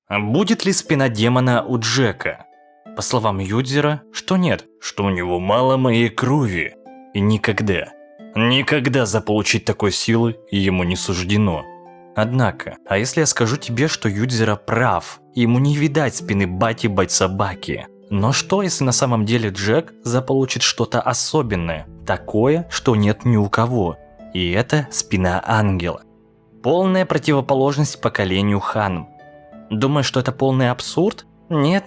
Будет ли спина демона у Джека? По словам Юдзера, что нет, что у него мало моей крови. И никогда заполучить такой силы ему не суждено. Однако, а если я скажу тебе, что Юдзера прав, и ему не видать спины бати-бать-собаки? Но что, если на самом деле Джек заполучит что-то особенное, такое, что нет ни у кого? И это спина ангела. Полная противоположность поколению Ханм. Думаешь, что это полный абсурд? Нет.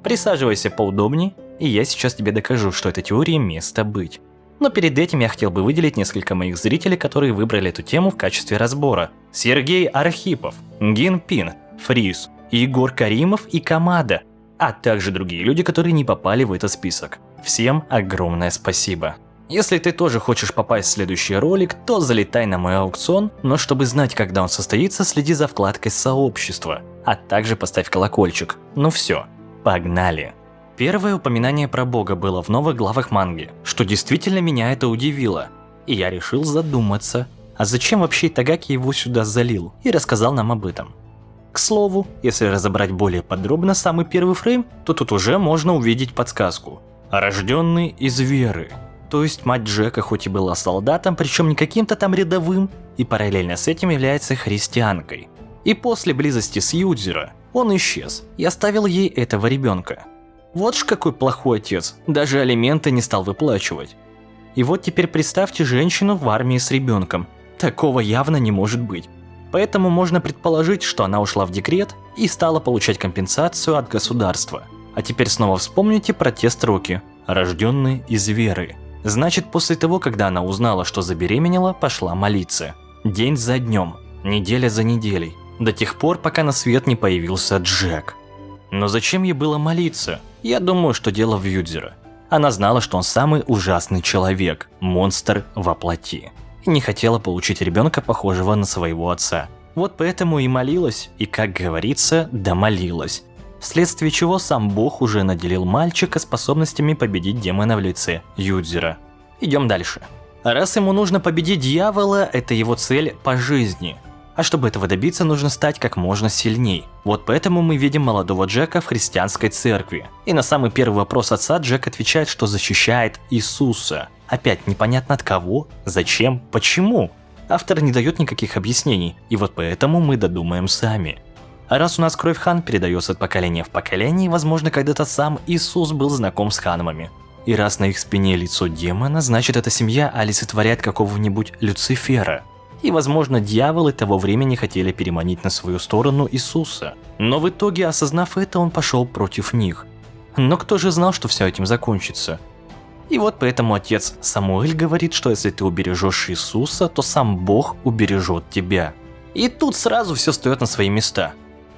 Присаживайся поудобнее, и я сейчас тебе докажу, что этой теории место быть. Но перед этим я хотел бы выделить несколько моих зрителей, которые выбрали эту тему в качестве разбора. Сергей Архипов, Гин Пин, Фриз, Егор Каримов и Камада, а также другие люди, которые не попали в этот список. Всем огромное спасибо. Если ты тоже хочешь попасть в следующий ролик, то залетай на мой аукцион, но чтобы знать, когда он состоится, следи за вкладкой «Сообщество», а также поставь колокольчик. Ну все, погнали! Первое упоминание про Бога было в новых главах манги, что действительно меня это удивило. И я решил задуматься, а зачем вообще Итагаки его сюда залил, и рассказал нам об этом. К слову, если разобрать более подробно самый первый фрейм, то тут уже можно увидеть подсказку. Рожденный из веры. То есть мать Джека хоть и была солдатом, причем не каким-то там рядовым, и параллельно с этим является христианкой. И после близости с Юдзера он исчез и оставил ей этого ребенка. Вот ж какой плохой отец, даже алименты не стал выплачивать. И вот теперь представьте женщину в армии с ребенком. Такого явно не может быть. Поэтому можно предположить, что она ушла в декрет и стала получать компенсацию от государства. А теперь снова вспомните про те строки «рожденный из веры». Значит, после того, когда она узнала, что забеременела, пошла молиться. День за днем, неделя за неделей, до тех пор, пока на свет не появился Джек. Но зачем ей было молиться? Я думаю, что дело в Юдзера. Она знала, что он самый ужасный человек, монстр во плоти. И не хотела получить ребенка, похожего на своего отца. Вот поэтому и молилась, и, как говорится, домолилась. Вследствие чего сам Бог уже наделил мальчика способностями победить демона в лице Юдзера. Идем дальше. Раз ему нужно победить дьявола, это его цель по жизни. А чтобы этого добиться, нужно стать как можно сильней. Вот поэтому мы видим молодого Джека в христианской церкви. И на самый первый вопрос отца Джек отвечает, что защищает Иисуса. Опять непонятно от кого, зачем, почему. Автор не дает никаких объяснений, и вот поэтому мы додумаем сами. А раз у нас кровь Хан передается от поколения в поколение, возможно, когда-то сам Иисус был знаком с Ханмами. И раз на их спине лицо демона, значит, эта семья олицетворяет какого-нибудь Люцифера. И, возможно, дьяволы того времени хотели переманить на свою сторону Иисуса. Но в итоге, осознав это, он пошел против них. Но кто же знал, что все этим закончится? И вот поэтому отец Самуэль говорит, что если ты убережешь Иисуса, то сам Бог убережет тебя. И тут сразу все встает на свои места.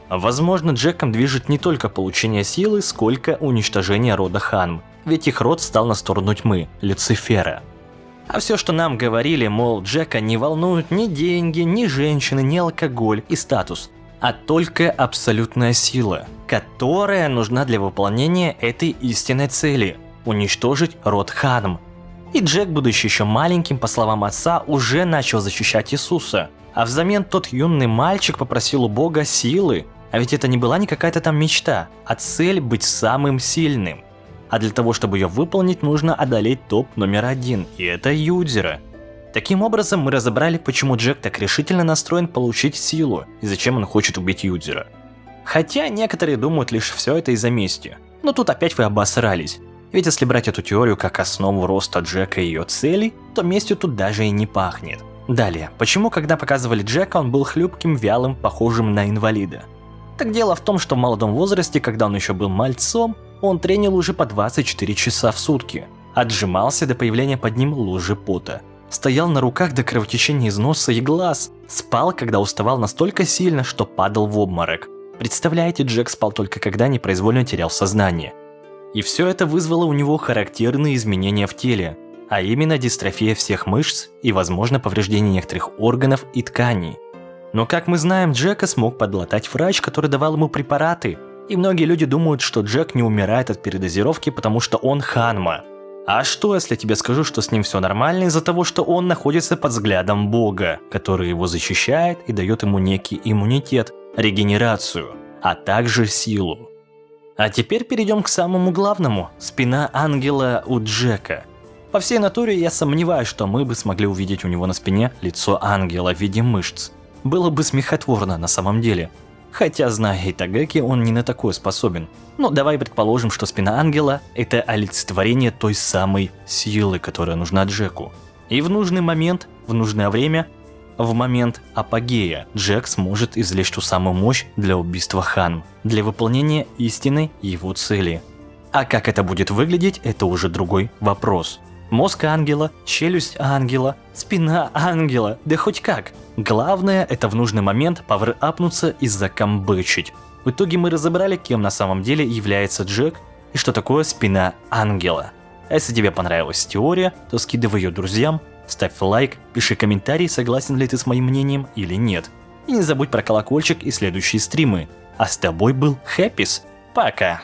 Возможно, Джеком движет не только получение силы, сколько уничтожение рода Ханм. Ведь их род стал на сторону тьмы, Люцифера. А все, что нам говорили, мол, Джека не волнуют ни деньги, ни женщины, ни алкоголь и статус, а только абсолютная сила, которая нужна для выполнения этой истинной цели – уничтожить род Ханм. И Джек, будучи еще маленьким, по словам отца, уже начал защищать Иисуса, а взамен тот юный мальчик попросил у Бога силы, а ведь это не была не какая-то там мечта, а цель быть самым сильным. А для того, чтобы ее выполнить, нужно одолеть топ номер 1, и это Юдзера. Таким образом, мы разобрали, почему Джек так решительно настроен получить силу, и зачем он хочет убить Юдзера. Хотя некоторые думают лишь все это из-за мести. Но тут опять вы обосрались. Ведь если брать эту теорию как основу роста Джека и ее целей, то местью тут даже и не пахнет. Далее, почему когда показывали Джека, он был хлюпким, вялым, похожим на инвалида? Так дело в том, что в молодом возрасте, когда он еще был мальцом, он тренил уже по 24 часа в сутки, отжимался до появления под ним лужи пота, стоял на руках до кровотечения из носа и глаз, спал, когда уставал настолько сильно, что падал в обморок. Представляете, Джек спал только когда непроизвольно терял сознание. И все это вызвало у него характерные изменения в теле, а именно дистрофия всех мышц и, возможно, повреждение некоторых органов и тканей. Но, как мы знаем, Джека смог подлатать врач, который давал ему препараты. И многие люди думают, что Джек не умирает от передозировки, потому что он Ханма. А что, если я тебе скажу, что с ним все нормально из-за того, что он находится под взглядом Бога, который его защищает и дает ему некий иммунитет, регенерацию. а также силу. А теперь перейдем к самому главному – спина ангела у Джека. По всей натуре я сомневаюсь, что мы бы смогли увидеть у него на спине лицо ангела в виде мышц. Было бы смехотворно на самом деле. Хотя, зная Итагаки, он не на такое способен. Но давай предположим, что спина ангела – это олицетворение той самой силы, которая нужна Джеку. И в нужный момент, в нужное время, в момент апогея, Джек сможет извлечь ту самую мощь для убийства Хан, для выполнения истинной его цели. А как это будет выглядеть, это уже другой вопрос. Мозг ангела, челюсть ангела, спина ангела, да хоть как. Главное, это в нужный момент пауэр-апнуться и закомбэчить. В итоге мы разобрали, кем на самом деле является Джек и что такое спина ангела. А если тебе понравилась теория, то скидывай ее друзьям, ставь лайк, пиши комментарий, согласен ли ты с моим мнением или нет. И не забудь про колокольчик и следующие стримы. А с тобой был Хэппис. Пока!